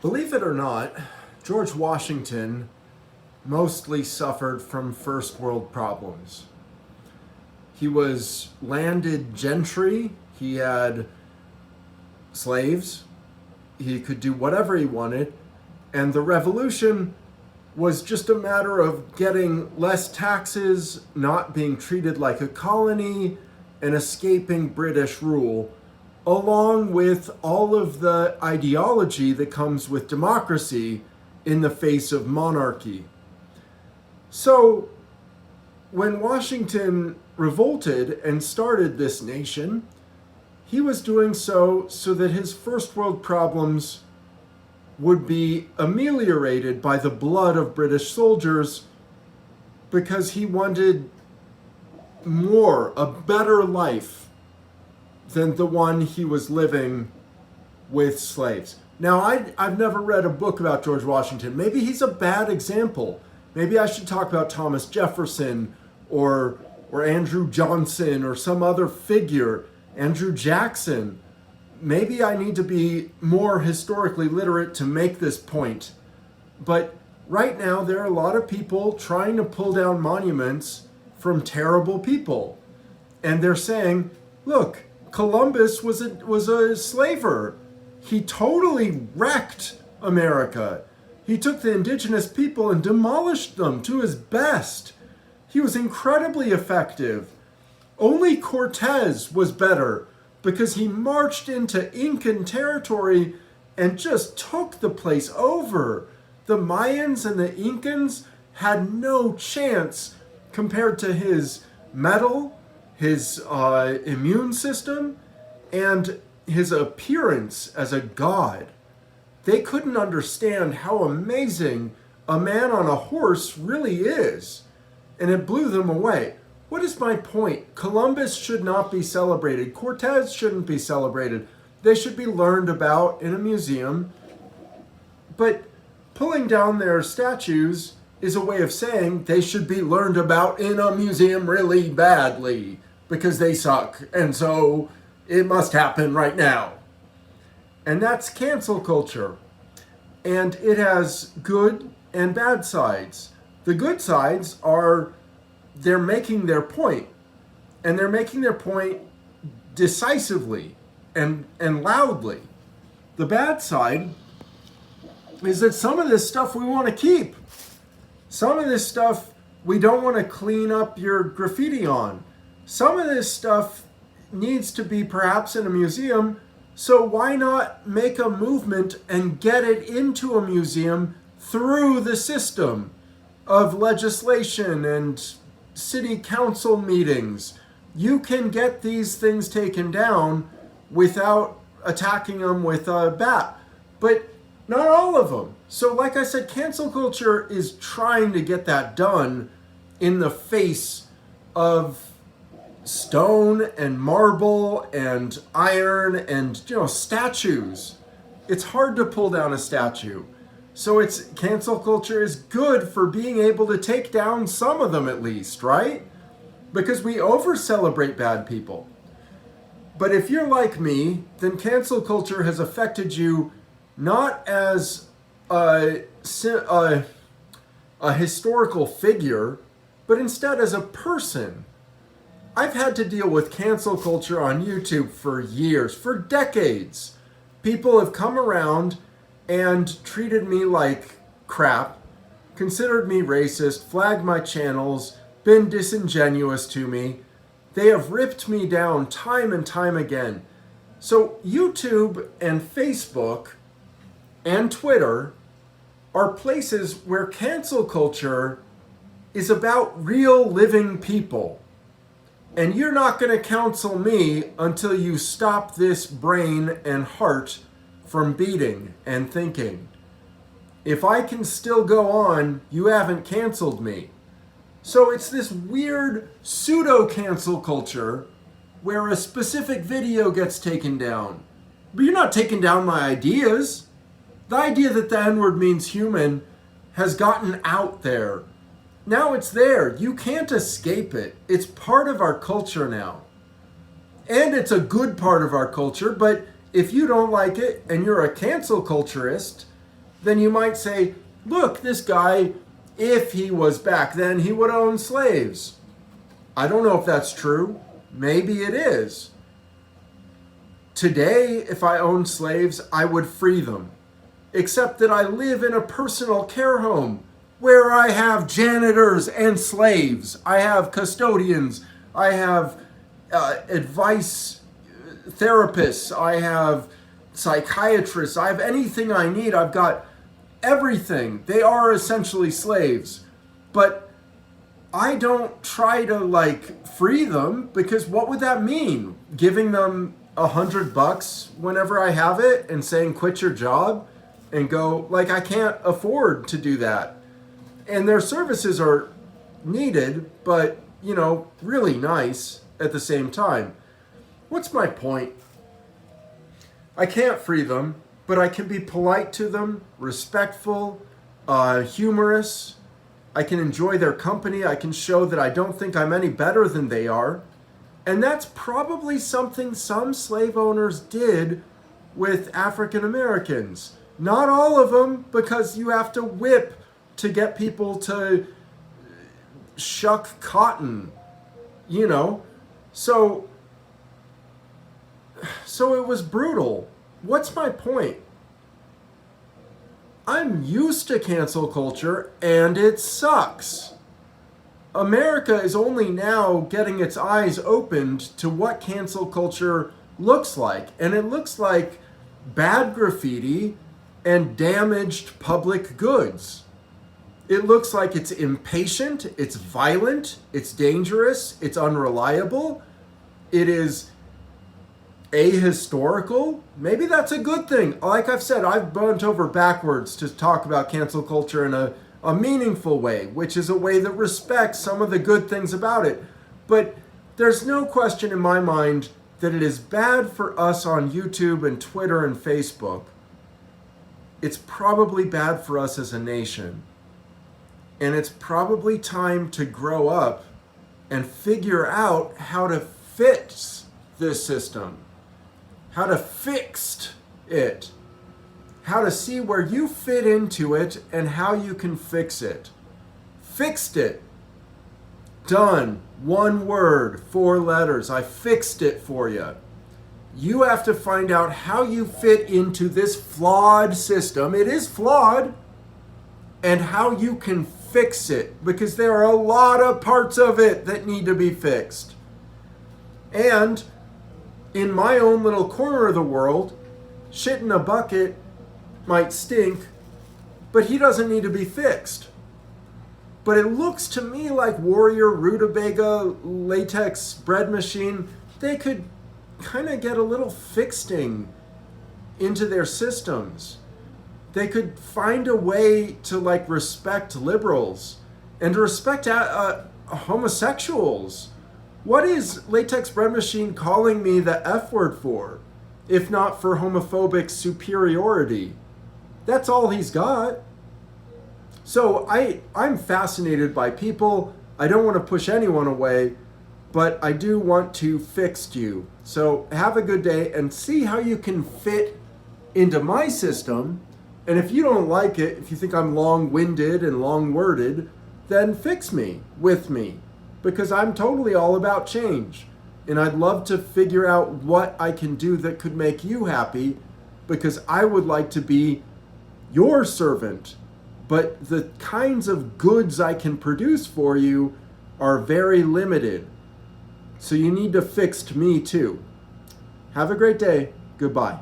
Believe it or not, George Washington mostly suffered from first world problems. He was landed gentry, he had slaves, he could do whatever he wanted, and the revolution was just a matter of getting less taxes, not being treated like a colony, and escaping British rule, along with all of the ideology that comes with democracy in the face of monarchy. So, when Washington revolted and started this nation, he was doing so that his first world problems would be ameliorated by the blood of British soldiers because he wanted a better life than the one he was living with slaves. Now, I've never read a book about George Washington. Maybe he's a bad example. Maybe I should talk about Thomas Jefferson or Andrew Johnson or some other figure, Andrew Jackson. Maybe I need to be more historically literate to make this point. But right now, there are a lot of people trying to pull down monuments from terrible people. And they're saying, look, Columbus was a slaver. He totally wrecked America. He took the indigenous people and demolished them to his best. He was incredibly effective. Only Cortez was better because he marched into Incan territory and just took the place over. The Mayans and the Incans had no chance compared to his metal, his immune system, and his appearance as a god. They couldn't understand how amazing a man on a horse really is, and it blew them away. What is my point? Columbus should not be celebrated. Cortez shouldn't be celebrated. They should be learned about in a museum. But pulling down their statues is a way of saying they should be learned about in a museum really badly because they suck. And so it must happen right now. And that's cancel culture. And it has good and bad sides. The good sides are they're making their point. And they're making their point decisively and loudly. The bad side is that some of this stuff we want to keep. Some of this stuff we don't want to clean up your graffiti on. Some of this stuff needs to be perhaps in a museum, so why not make a movement and get it into a museum through the system of legislation and city council meetings? You can get these things taken down without attacking them with a bat, but not all of them. So like I said, cancel culture is trying to get that done in the face of stone and marble and iron and statues. It's hard to pull down a statue. So cancel culture is good for being able to take down some of them at least, right? Because we over celebrate bad people. But if you're like me, then cancel culture has affected you not as a historical figure, but instead as a person. I've had to deal with cancel culture on YouTube for years, for decades. People have come around and treated me like crap, considered me racist, flagged my channels, been disingenuous to me. They have ripped me down time and time again. So YouTube and Facebook and Twitter are places where cancel culture is about real living people. And you're not going to counsel me until you stop this brain and heart from beating and thinking. If I can still go on, you haven't canceled me. So it's this weird pseudo-cancel culture where a specific video gets taken down. But you're not taking down my ideas. The idea that the N-word means human has gotten out there. Now it's there. You can't escape it. It's part of our culture now. And it's a good part of our culture, but if you don't like it and you're a cancel culturist, then you might say, look, this guy, if he was back then, he would own slaves. I don't know if that's true. Maybe it is. Today, if I owned slaves, I would free them. Except that I live in a personal care home where I have janitors and slaves. I have custodians. I have advice therapists. I have psychiatrists. I have anything I need. I've got everything. They are essentially slaves. But I don't try to free them, because what would that mean? Giving them $100 whenever I have it and saying quit your job and go, I can't afford to do that. And their services are needed, but really nice at the same time. What's my point? I can't free them, but I can be polite to them, respectful, humorous. I can enjoy their company. I can show that I don't think I'm any better than they are. And that's probably something some slave owners did with African Americans. Not all of them, because you have to whip to get people to shuck cotton, So it was brutal. What's my point? I'm used to cancel culture, and it sucks. America is only now getting its eyes opened to what cancel culture looks like. And it looks like bad graffiti and damaged public goods. It looks like it's impatient, it's violent, it's dangerous, it's unreliable, it is ahistorical. Maybe that's a good thing. Like I've said, I've bent over backwards to talk about cancel culture in a meaningful way, which is a way that respects some of the good things about it. But there's no question in my mind that it is bad for us on YouTube and Twitter and Facebook. It's probably bad for us as a nation. And it's probably time to grow up and figure out how to fix this system, how to fix it, how to see where you fit into it and how you can fix it. Fixed it. Done. 1 word, 4 letters. I fixed it for you. You have to find out how you fit into this flawed system. It is flawed. And how you can fix it, because there are a lot of parts of it that need to be fixed. And in my own little corner of the world, shit in a bucket might stink, but he doesn't need to be fixed. But it looks to me like Warrior, Rutabaga, Latex Bread Machine, they could kind of get a little fixing into their systems. They could find a way to respect liberals and to respect homosexuals. What is Latex Bread Machine calling me the F word for, if not for homophobic superiority? That's all he's got. So I'm fascinated by people. I don't want to push anyone away, but I do want to fix you. So have a good day and see how you can fit into my system. And if you don't like it, if you think I'm long-winded and long-worded, then fix me with me, because I'm totally all about change. And I'd love to figure out what I can do that could make you happy, because I would like to be your servant. But the kinds of goods I can produce for you are very limited. So you need to fix me too. Have a great day. Goodbye.